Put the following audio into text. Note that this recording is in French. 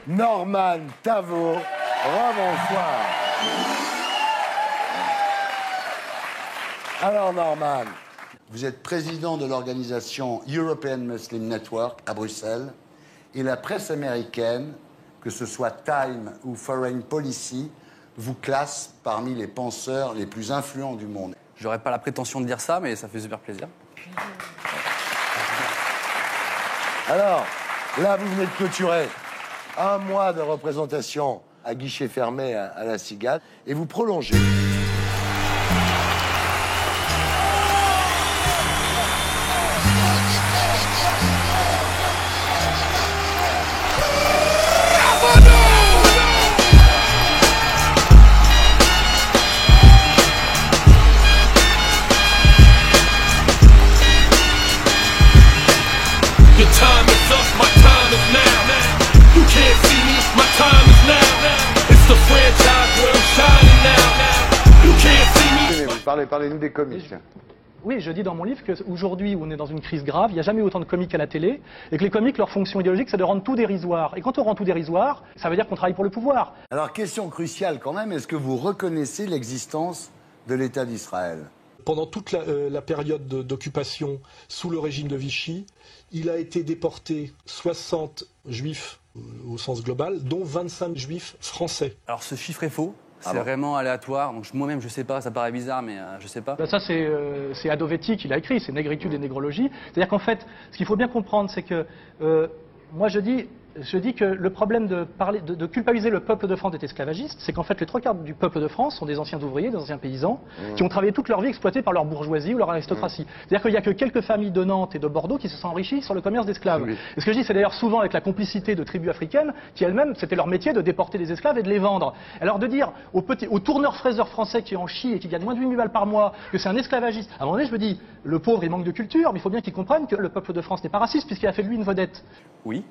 Norman Tavo. Rebonsoir. Alors Norman, vous êtes président de l'organisation European Muslim Network à Bruxelles et la presse américaine, que ce soit Time ou Foreign Policy, vous classe parmi les penseurs les plus influents du monde. J'aurais pas la prétention de dire ça, mais ça fait super plaisir. Alors, là, vous venez de clôturer un mois de représentation à guichet fermé à la Cigale et vous prolongez. Parlez-nous des comiques. Oui, je dis dans mon livre qu'aujourd'hui, où on est dans une crise grave, il n'y a jamais eu autant de comiques à la télé, et que les comiques, leur fonction idéologique, c'est de rendre tout dérisoire. Et quand on rend tout dérisoire, ça veut dire qu'on travaille pour le pouvoir. Alors, question cruciale quand même, est-ce que vous reconnaissez l'existence de l'État d'Israël ? Pendant toute la période d'occupation sous le régime de Vichy, il a été déporté 60 juifs au sens global, dont 25 juifs français. Alors ce chiffre est faux. C'est vraiment aléatoire, donc moi-même je sais pas, ça paraît bizarre, mais je sais pas. Ben ça c'est Adovetti qui l'a écrit, c'est Négritude et Négrologie. C'est-à-dire qu'en fait, ce qu'il faut bien comprendre, c'est que moi je dis que le problème de culpabiliser le peuple de France d'être esclavagiste, c'est qu'en fait les trois quarts du peuple de France sont des anciens ouvriers, des anciens paysans, qui ont travaillé toute leur vie exploités par leur bourgeoisie ou leur aristocratie. C'est-à-dire qu'il n'y a que quelques familles de Nantes et de Bordeaux qui se sont enrichies sur le commerce d'esclaves. Oui. Et ce que je dis, c'est d'ailleurs souvent avec la complicité de tribus africaines, qui elles-mêmes, c'était leur métier de déporter des esclaves et de les vendre. Alors de dire aux tourneurs-fraiseurs français qui en chient et qui gagnent moins de 8 000 balles par mois que c'est un esclavagiste, à un moment donné je me dis, le pauvre il manque de culture, mais il faut bien qu'il comprenne que le peuple de France n'est pas raciste puisqu'il a fait de lui une vedette. Oui.